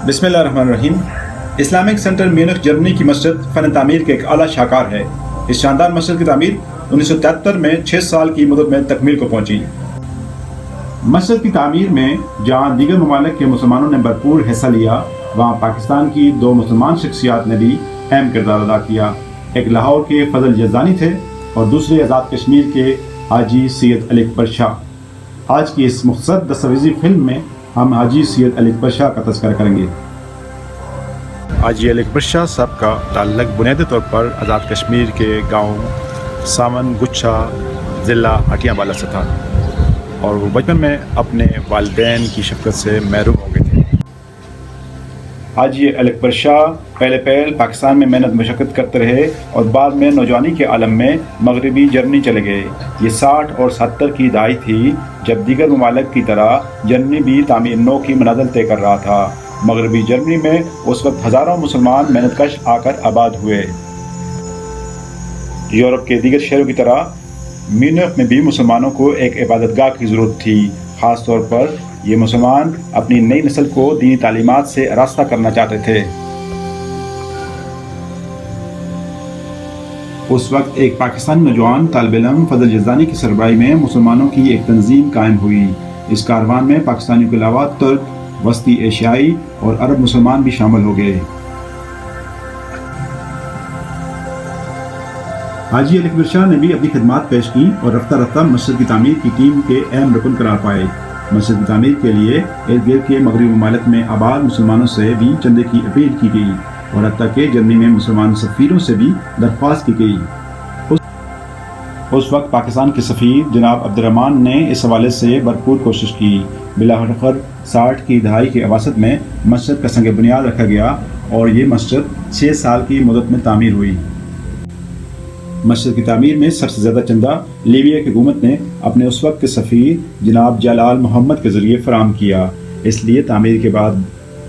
بسم اللہ الرحمن الرحیم۔ اسلامک سینٹر میونخ جرمنی کی مسجد فن تعمیر کے ایک اعلیٰ شاہکار ہے۔ اس شاندار مسجد کی تعمیر 1973 میں 6 سال کی مدت میں تکمیل کو پہنچی۔ مسجد کی تعمیر میں جہاں دیگر ممالک کے مسلمانوں نے بھرپور حصہ لیا، وہاں پاکستان کی 2 مسلمان شخصیات نے بھی اہم کردار ادا کیا۔ ایک لاہور کے فضل یزدانی تھے اور دوسرے آزاد کشمیر کے حاجی سید علی اکبر شاہ۔ آج کی اس مختصر دستاویزی فلم میں ہم حاجی سید علی اکبر شاہ کا تذکرہ کریں گے۔ حاجی علی اکبر شاہ صاحب کا تعلق بنیادی طور پر آزاد کشمیر کے گاؤں سامن گچھا ضلع اٹیاں بالا سے تھا اور وہ بچپن میں اپنے والدین کی شفقت سے محروم ہو گئے تھے۔ حاجی علی اکبر شاہ پہلے پاکستان میں محنت مشقت کرتے رہے اور بعد میں نوجوانی کے عالم میں مغربی جرمنی چلے گئے۔ یہ 60 اور 70 کی دہائی تھی جب دیگر ممالک کی طرح جرمنی بھی تعمیر نو کی منازل طے کر رہا تھا۔ مغربی جرمنی میں اس وقت ہزاروں مسلمان محنت کش آ کر آباد ہوئے۔ یورپ کے دیگر شہروں کی طرح میونخ میں بھی مسلمانوں کو ایک عبادت گاہ کی ضرورت تھی۔ خاص طور پر یہ مسلمان اپنی نئی نسل کو دینی تعلیمات سے آراستہ کرنا چاہتے تھے۔ اس وقت ایک پاکستانی نوجوان طالب علم فضل یزدانی کی سربراہی میں مسلمانوں کی ایک تنظیم قائم ہوئی۔ اس کاروان میں پاکستانیوں کے علاوہ ترک، وسطی ایشیائی اور عرب مسلمان بھی شامل ہو گئے۔ حاجی علی اکبر شاہ نے بھی اپنی خدمات پیش کی اور رفتہ رفتہ مسجد کی تعمیر کی ٹیم کے اہم رکن قرار پائے۔ مسجد کی تعمیر کے لیے ارد گرد کے مغربی ممالک میں آباد مسلمانوں سے بھی چندے کی اپیل کی گئی اور حتیٰ کہ جرمنی میں مسلمان سفیروں سے بھی درخواست کی گئی۔ اس وقت پاکستان کے سفیر جناب عبد الرحمن نے اس حوالے سے بھرپور کوشش کی۔ بالآخر 60 کی دہائی کے اواسط میں مسجد کا سنگ بنیاد رکھا گیا اور یہ مسجد 6 سال کی مدت میں تعمیر ہوئی۔ مسجد کی تعمیر میں سب سے زیادہ چندہ لیبیا کی حکومت نے اپنے اس وقت کے سفیر جناب جلال محمد کے ذریعے فراہم کیا۔ اس لیے تعمیر کے بعد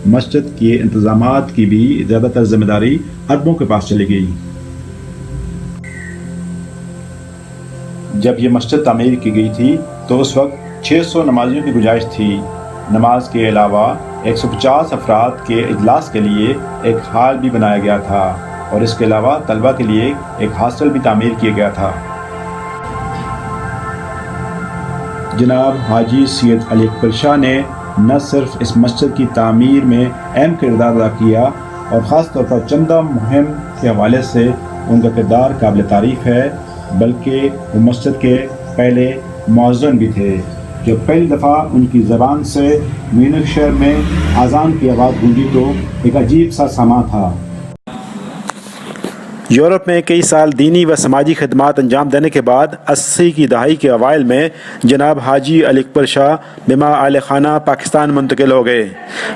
مسجد کے انتظامات کی بھی زیادہ تر ذمہ داری عربوں کے پاس چلی گئی۔ جب یہ مسجد تعمیر کی گئی تھی تو اس وقت 600 نمازیوں کی گنجائش تھی۔ نماز کے علاوہ 150 افراد کے اجلاس کے لیے ایک ہال بھی بنایا گیا تھا اور اس کے علاوہ طلبہ کے لیے ایک ہاسٹل بھی تعمیر کیا گیا تھا۔ جناب حاجی سید علی اکبر شاہ نے نہ صرف اس مسجد کی تعمیر میں اہم کردار ادا کیا اور خاص طور پر چندہ مہم کے حوالے سے ان کا کردار قابل تعریف ہے، بلکہ وہ مسجد کے پہلے مؤذن بھی تھے۔ جب پہلی دفعہ ان کی زبان سے میونخ شہر میں اذان کی آواز گونجی تو ایک عجیب سا سماں تھا۔ یورپ میں کئی سال دینی و سماجی خدمات انجام دینے کے بعد 80 کی دہائی کے اوائل میں جناب حاجی علی اکبر شاہ بما اہل خانہ پاکستان منتقل ہو گئے۔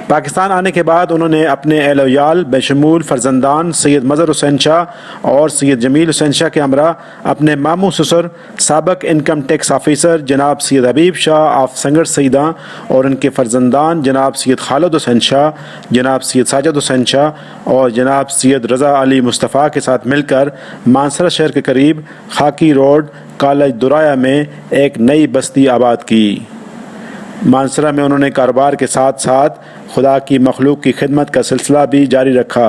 پاکستان آنے کے بعد انہوں نے اپنے اہل ویال بشمول فرزندان سید مظہر حسین شاہ اور سید جمیل حسین شاہ کے ہمراہ اپنے ماموں سسر سابق انکم ٹیکس آفیسر جناب سید حبیب شاہ آف سنگر سیداں اور ان کے فرزندان جناب سید خالد حسین شاہ، جناب سید ساجد حسین شاہ اور جناب سید رضا علی مصطفیٰ کے ساتھ مل کر مانسرہ شہر کے قریب خاکی روڈ کالج درایا میں ایک نئی بستی آباد کی۔ مانسرہ میں انہوں نے کاروبار کے ساتھ ساتھ خدا کی مخلوق کی خدمت کا سلسلہ بھی جاری رکھا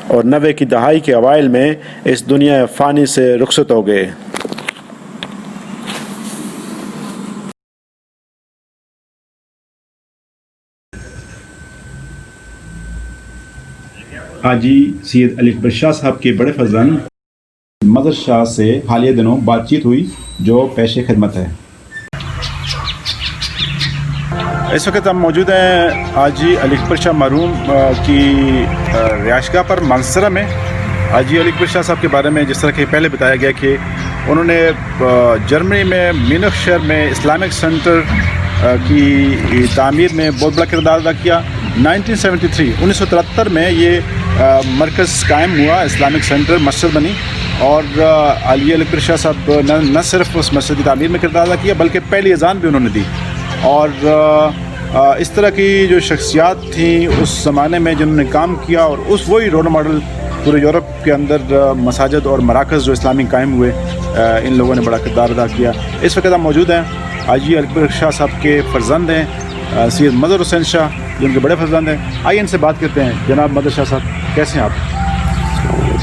اور 90 کی دہائی کے اوائل میں اس دنیا فانی سے رخصت ہو گئے۔ حاجی سید علی اکبر شاہ صاحب کے بڑے فرزند مظہر شاہ سے حالیہ دنوں بات چیت ہوئی جو پیش خدمت ہے۔ اس وقت ہم موجود ہیں حاجی علی اکبر شاہ مرحوم کی رہائش گاہ پر مانسرہ میں۔ حاجی علی اکبر شاہ صاحب کے بارے میں جس طرح کہ پہلے بتایا گیا کہ انہوں نے جرمنی میں میونخ شہر میں اسلامک سینٹر کی تعمیر میں بہت بڑا کردار ادا کیا۔ 1973 میں یہ مرکز قائم ہوا، اسلامک سینٹر مسجد بنی اور حاجی علی اکبر شاہ صاحب نہ صرف اس مسجد کی تعمیر میں کردار ادا کیا بلکہ پہلی اذان بھی انہوں نے دی۔ اور اس طرح کی جو شخصیات تھیں اس زمانے میں جنہوں نے کام کیا اور وہی رول ماڈل پورے یورپ کے اندر مساجد اور مراکز جو اسلامی قائم ہوئے، ان لوگوں نے بڑا کردار ادا کیا۔ اس وقت ہم موجود ہیں حاجی علی اکبر شاہ صاحب کے فرزند ہیں سید مظہر حسین شاہ جو ان کے بڑے فرزند ہیں. آئیے ان سے بات کرتے ہیں. جناب مظہر شاہ صاحب, کیسے ہیں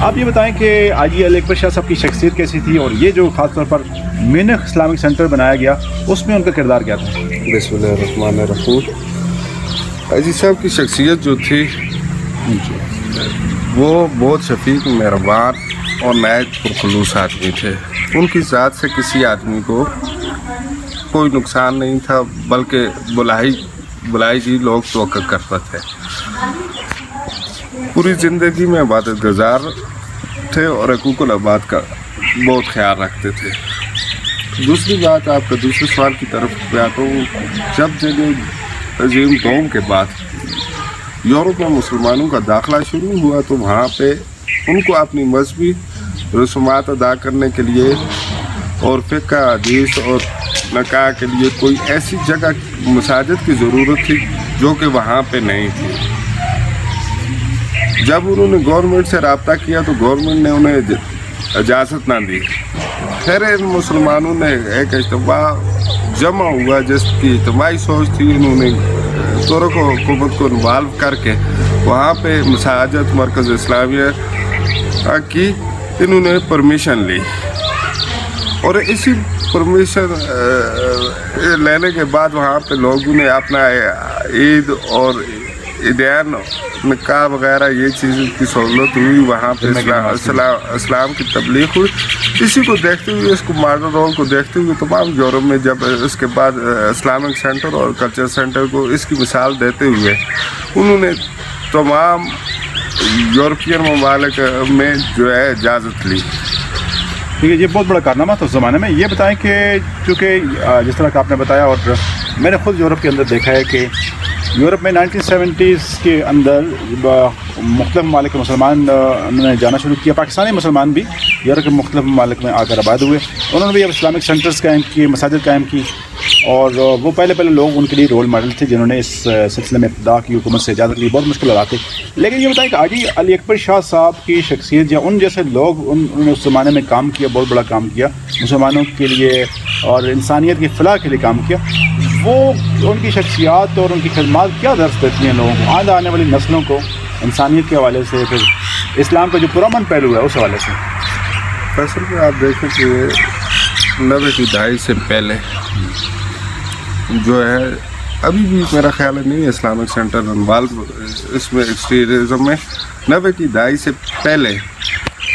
آپ یہ بتائیں کہ حاجی علی اکبر شاہ صاحب کی شخصیت کیسی تھی, اور یہ جو خاص طور پر مینخ اسلامک سینٹر بنایا گیا اس میں ان کا کردار کیا تھا؟ بسم اللہ الرحمن الرحیم. حاجی صاحب کی شخصیت جو تھی وہ بہت شفیق, مہربان اور نہایت پرخلوص آدمی تھے. ان کی ذات سے کسی آدمی کو کوئی نقصان نہیں تھا, بلکہ بلائی کی لوگ توقع کرتے تھے. پوری زندگی میں عبادت گزار تھے اور حقوق العباد کا بہت خیال رکھتے تھے. دوسری بات, آپ کا دوسرے سوال کی طرف پہ آتا ہوں. جب جنگ عظیم قوم کے بعد یورپ میں مسلمانوں کا داخلہ شروع ہوا تو وہاں پہ ان کو اپنی مذہبی رسومات ادا کرنے کے لیے اور فقہ, حدیث اور نکاح کے لیے کوئی ایسی جگہ, مساجد کی ضرورت تھی جو کہ وہاں پہ نہیں تھی. جب انہوں نے گورنمنٹ سے رابطہ کیا تو گورنمنٹ نے انہیں اجازت نہ دی. پھر ان مسلمانوں نے ایک اجتماع جمع ہوا جس کی اجتماعی سوچ تھی. انہوں نے ترک حکومت کو انوالو کر کے وہاں پہ مساجد مرکز اسلامیہ کی انہوں نے پرمیشن لی, اور اسی پرمیشن لینے کے بعد وہاں پہ لوگوں نے اپنا عید اور عیدین, نکاح وغیرہ یہ چیزوں کی سہولت ہوئی. وہاں پہ اسلام کی تبلیغ ہوئی. اسی کو دیکھتے ہوئے, اس کو ماڈرن رول کو دیکھتے ہوئے تمام یورپ میں جب اس کے بعد اسلامک سینٹر اور کلچر سینٹر کو اس کی مثال دیتے ہوئے انہوں نے تمام یورپین ممالک میں جو ہے اجازت لی. ٹھیک ہے, یہ بہت بڑا کارنامہ تھا اس زمانے میں. یہ بتائیں کہ چونکہ جس طرح کہ آپ نے بتایا اور میں نے خود یورپ کے اندر دیکھا ہے کہ یورپ میں 1970s کے اندر مختلف ممالک کے مسلمان نے جانا شروع کیا. پاکستانی مسلمان بھی یورپ کے مختلف ممالک میں آ کر آباد ہوئے. انہوں نے بھی اب اسلامک سینٹرز قائم کیے, مساجد قائم کی, اور وہ پہلے لوگ ان کے لیے رول ماڈل تھے جنہوں نے اس سلسلے میں ابتدا کی, حکومت سے اجازت لی. بہت مشکل حالات تھے. لیکن یہ بتائیں کہ حاجی علی اکبر شاہ صاحب کی شخصیت یا ان جیسے لوگ انہوں نے اس زمانے میں کام کیا, بہت بڑا کام کیا مسلمانوں کے لیے اور انسانیت کی فلاح کے لیے کام کیا. وہ ان کی شخصیات اور ان کی خدمات کیا درس دیتی ہیں لوگوں کو, آج آنے والی نسلوں کو, انسانیت کے حوالے سے, پھر اسلام کا جو پرامن پہلو ہے اس حوالے سے؟ اصل میں آپ دیکھیں کہ 90 کی دہائی سے پہلے جو ہے, ابھی بھی میرا خیال ہے نہیں اسلامک سینٹر انوالو اس میں ایکسٹریزم میں. 90 کی دہائی سے پہلے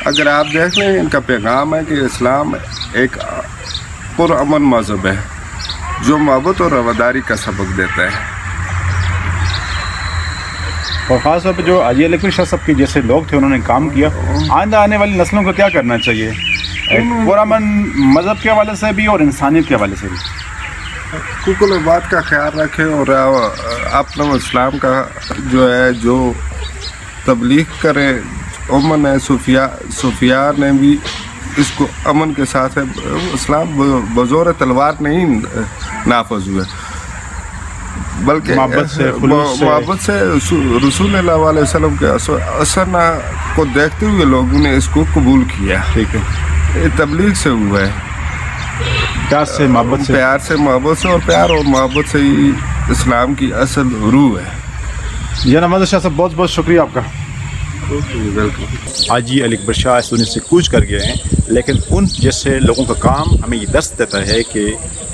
اگر آپ دیکھ لیں, ان کا پیغام ہے کہ اسلام ایک پرامن مذہب ہے جو محبت اور رواداری کا سبق دیتا ہے. اور خاص طور پہ جو حاجی علی اکبر شاہ صاحب کے جیسے لوگ تھے انہوں نے کام کیا. آئندہ آنے والی نسلوں کو کیا کرنا چاہیے پرامن مذہب کے حوالے سے بھی اور انسانیت کے حوالے سے بھی؟ حقوق العباد کا خیال رکھیں اور اپنا اسلام کا جو ہے جو تبلیغ کرے. امن ہے, صوفیاء نے بھی اس کو امن کے ساتھ ہے. اسلام بزور تلوار نہیں نافذ ہوئے, بلکہ محبت سے رسول اللہ علیہ وسلم کے اثر کو دیکھتے ہوئے لوگوں نے اس کو قبول کیا. ٹھیک ہے, یہ تبلیغ سے ہوا ہے, پیار سے محبت سے, اور پیار اور محبت سے ہی اسلام کی اصل روح ہے. جناب مظہر شاہ صاحب بہت بہت شکریہ آپ کا. حاجی علی اکبر شاہ اس دنیا سے کوچ کر گئے ہیں, لیکن ان جیسے لوگوں کا کام ہمیں یہ درس دیتا ہے کہ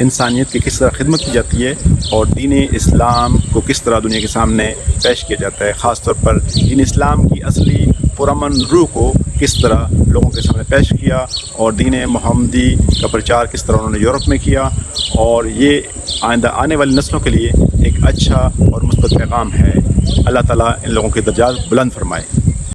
انسانیت کی کس طرح خدمت کی جاتی ہے اور دین اسلام کو کس طرح دنیا کے سامنے پیش کیا جاتا ہے. خاص طور پر دین اسلام کی اصلی پرامن روح کو کس طرح لوگوں کے سامنے پیش کیا, اور دین محمدی کا پرچار کس طرح انہوں نے یورپ میں کیا. اور یہ آئندہ آنے والی نسلوں کے لیے ایک اچھا اور مثبت پیغام ہے. اللہ تعالیٰ ان لوگوں کے درجات بلند فرمائے.